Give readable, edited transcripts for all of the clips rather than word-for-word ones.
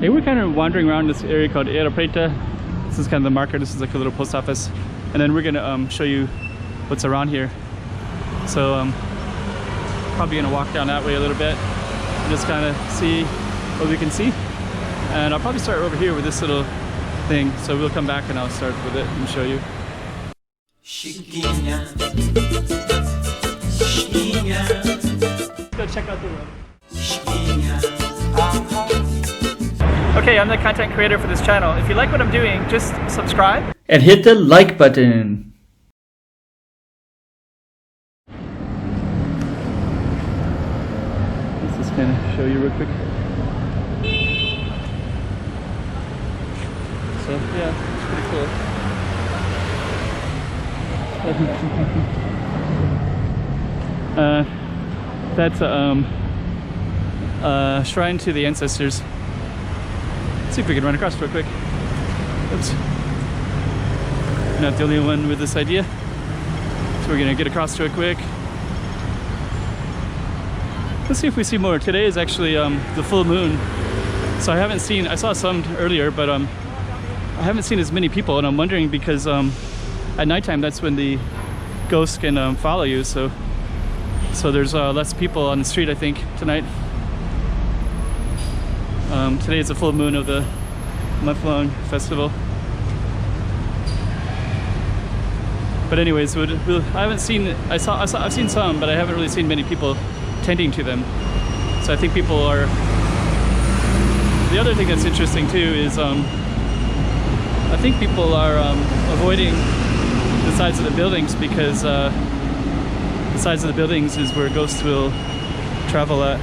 Hey, we're kind of wandering around this area called Era Preta. This is kind of the market. This is like a little post office. And then we're gonna show you what's around here. So probably gonna walk down that way a little bit and just kind of see what we can see. And I'll probably start over here with this little thing. So we'll come back and I'll start with it and show you. Go check out the road. Okay, I'm the content creator for this channel. If you like what I'm doing, just subscribe and hit the like button. Let's just kind of show you real quick. So yeah, it's pretty cool. That's a shrine to the ancestors. Let's see if we can run across real quick. Oops. Not the only one with this idea. So we're gonna get across to it quick. Let's see if we see more. Today is actually the full moon. So I saw some earlier, but I haven't seen as many people, and I'm wondering because at nighttime that's when the ghosts can follow you. So there's less people on the street, I think, tonight. Today is the full moon of the month-long festival. But anyways, I've seen some, but I haven't really seen many people tending to them. So I think people are. The other thing that's interesting too is I think people are avoiding the sides of the buildings because the sides of the buildings is where ghosts will travel at.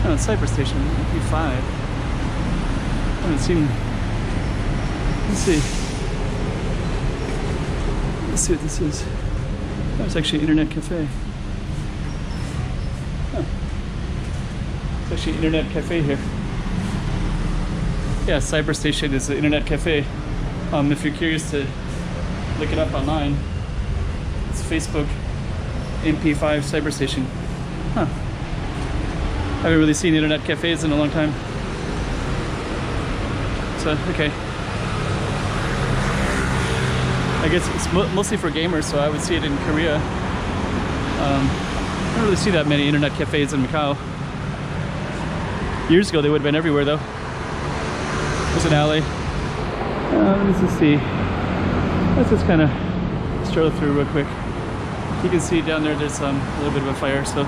Oh, Cyber Station, MP5. I haven't seen. Let's see what this is. Oh, it's actually an internet cafe. Oh. It's actually an internet cafe here. Yeah, Cyber Station is the internet cafe. If you're curious to look it up online, it's Facebook MP5 Cyber Station. Huh. I haven't really seen internet cafes in a long time. So, okay. I guess it's mostly for gamers, so I would see it in Korea. I don't really see that many internet cafes in Macau. Years ago they would have been everywhere though. There's an alley. Let's just see. Let's just kind of stroll through real quick. You can see down there there's a little bit of a fire, so.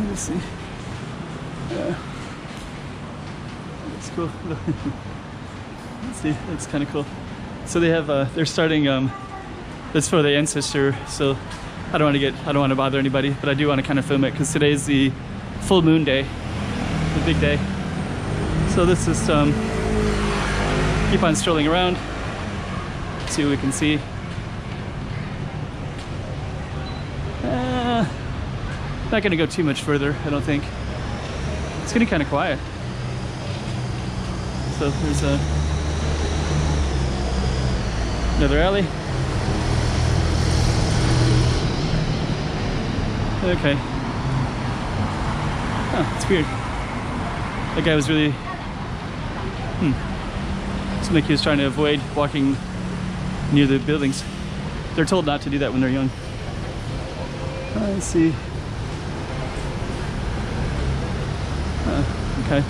Let's see. That's cool. Let's see. That's kind of cool. So they have. They're starting. That's for the ancestor. So I don't want to bother anybody, but I do want to kind of film it because today is the full moon day, the big day. So let's just keep on strolling around, see what we can see. Not gonna go too much further, I don't think. It's getting kind of quiet. So there's another alley. Okay. Oh, it's weird. That guy was really. Seemed like he was trying to avoid walking near the buildings. They're told not to do that when they're young. Let's see. Okay.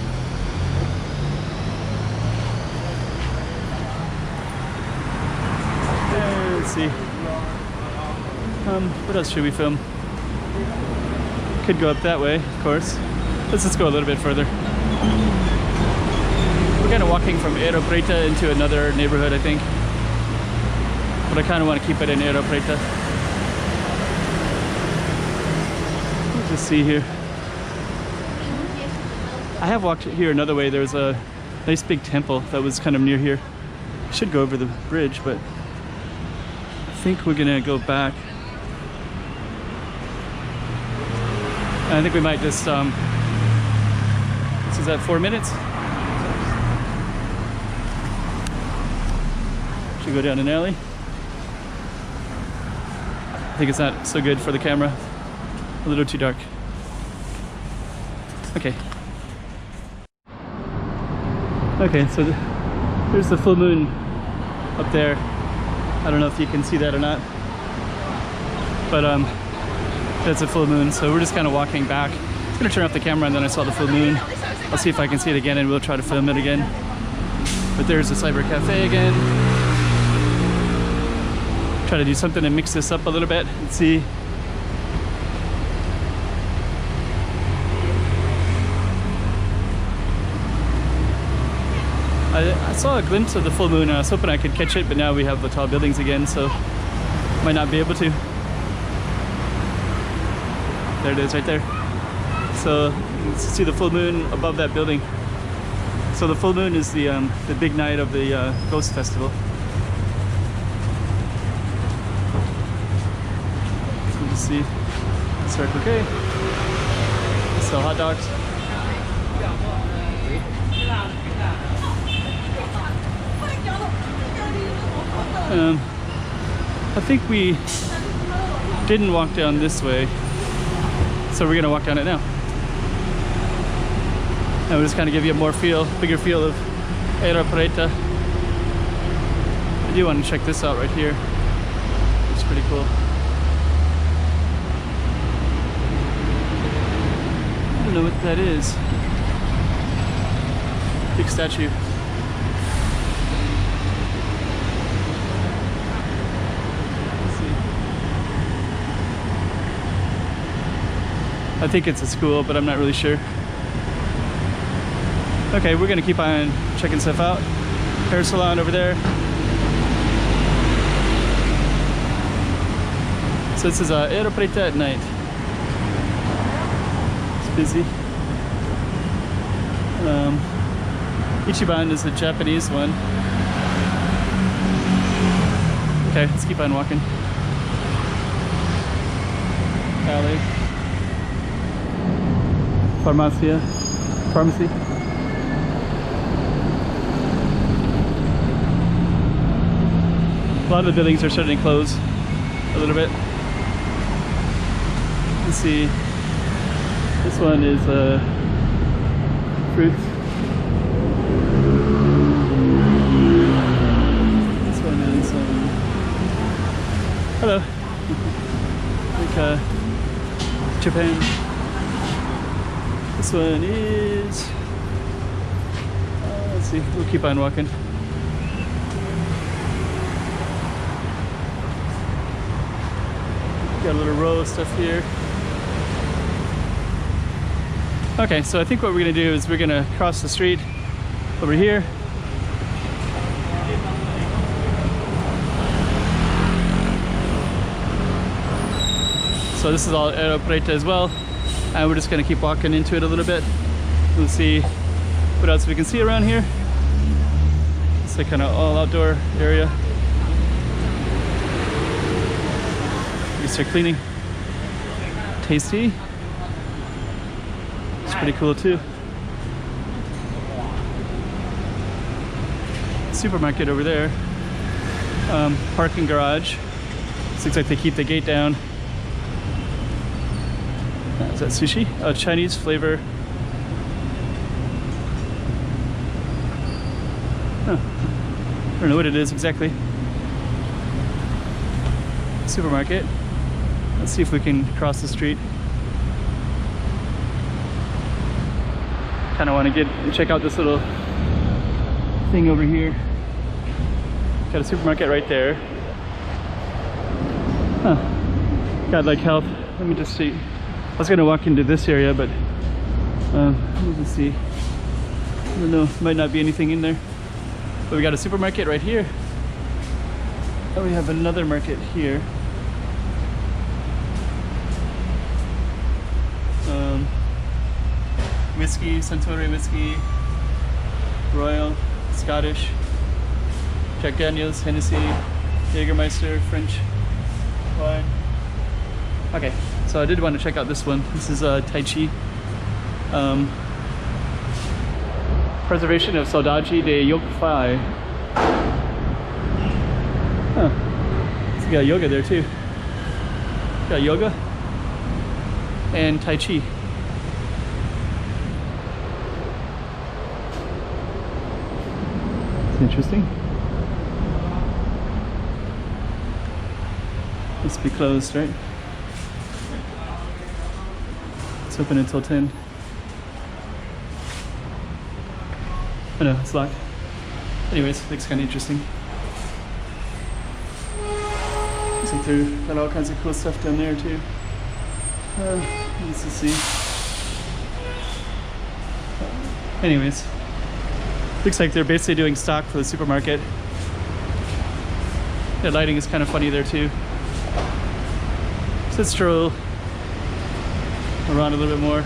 Let's see. What else should we film? Could go up that way, of course. Let's just go a little bit further. We're kind of walking from Areia Preta into another neighborhood, I think. But I kind of want to keep it in Areia Preta. Let's just see here. I have walked here another way. There's a nice big temple that was kind of near here. I should go over the bridge, but I think we're gonna go back. I think we might just, this is at 4 minutes. Should go down an alley. I think it's not so good for the camera. A little too dark. Okay. Okay, so there's the full moon up there. I don't know if you can see that or not, but that's a full moon. So we're just kind of walking back. I was gonna turn off the camera and then I saw the full moon. I'll see if I can see it again and we'll try to film it again. But there's the Cyber Cafe again. Try to do something to mix this up a little bit and see. I saw a glimpse of the full moon and I was hoping I could catch it, but now we have the tall buildings again, so might not be able to. There it is right there. So you can see the full moon above that building. So the full moon is the big night of the Ghost Festival. So you can see Circle K. Sell hot dogs. I think we didn't walk down this way, so we're gonna walk down it now. And we'll just kind of give you a bigger feel of Era Preta. I do want to check this out right here. It's pretty cool. I don't know what that is. Big statue. I think it's a school, but I'm not really sure. Okay, we're gonna keep on checking stuff out. Hair salon over there. So this is Areia Preta at night. It's busy. Ichiban is a Japanese one. Okay, let's keep on walking. Alley. Pharmacy. A lot of the buildings are starting to close a little bit. Let's see. This one is fruits. This one is hello. Like Japan. This one is let's see, we'll keep on walking. Got a little row of stuff here. Okay, so I think what we're gonna do is we're gonna cross the street over here. So this is all Era Preta as well. And we're just gonna keep walking into it a little bit. We'll see what else we can see around here. It's a kind of all outdoor area. We start cleaning. Tasty. It's pretty cool too. Supermarket over there. Parking garage. This looks like they keep the gate down. Is that sushi? Oh, Chinese flavor. Huh. I don't know what it is exactly. Supermarket. Let's see if we can cross the street. Kind of want to check out this little thing over here. Got a supermarket right there. Huh. Got like health. Let me just see. I was gonna walk into this area, but let me see. I don't know, might not be anything in there. But we got a supermarket right here. And we have another market here. Whiskey, Suntory whiskey, Royal, Scottish, Jack Daniels, Hennessy, Jägermeister, French wine. Okay, so I did want to check out this one. This is Tai Chi. Preservation of Saudade de Yokfai. Huh. It's got yoga there too. Got yoga. and Tai Chi. It's interesting. Must be closed, right? It's open until 10. Oh no, it's locked. Anyways, looks kind of interesting. Looks like they've got all kinds of cool stuff down there too. Let's just see. Anyways, looks like they're basically doing stock for the supermarket. The lighting is kind of funny there too. So let's stroll around a little bit more.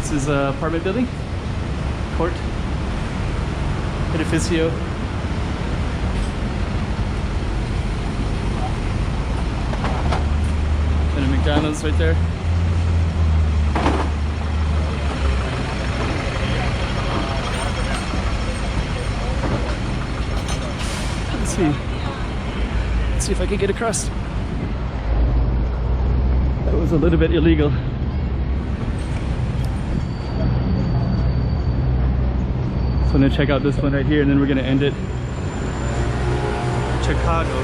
This is an apartment building, court, edificio. And a McDonald's right there. Let's see if I can get across. That was a little bit illegal. So I'm gonna check out this one right here and then we're gonna end it. Chicago.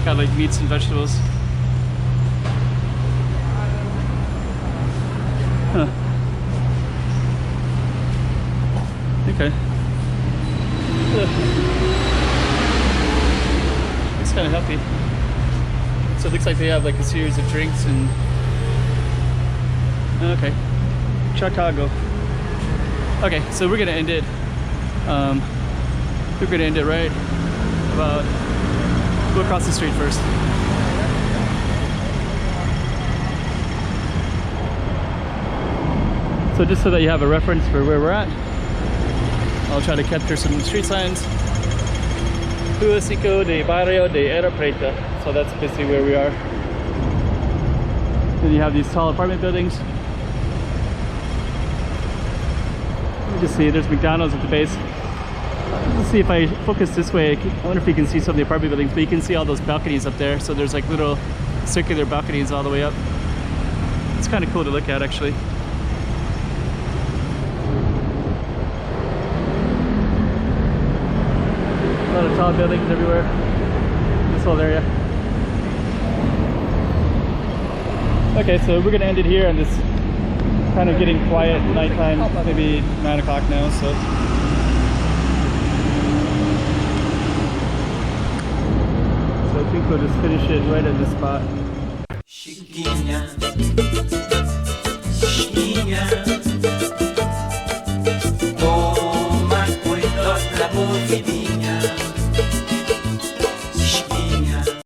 Got like meats and vegetables. Huh. Okay. It's kind of healthy. So it looks like they have like a series of drinks and... Okay. Chicago. Okay, so we're gonna end it. We're gonna end it right about... Go across the street first. So just so that you have a reference for where we're at, I'll try to capture some street signs. Clásico de Barrio de Era Preta. So that's basically where we are. Then you have these tall apartment buildings. Let me just see, there's McDonald's at the base. Let's see if I focus this way. I wonder if you can see some of the apartment buildings, but you can see all those balconies up there. So there's like little circular balconies all the way up. It's kind of cool to look at actually. A lot of tall buildings everywhere. This whole area. Okay, so we're gonna end it here on this kind of getting quiet nighttime, maybe 9 o'clock now, so I think we'll just finish it right at this spot. Chiquinha, chiquinha, toma cuidado da movidinha.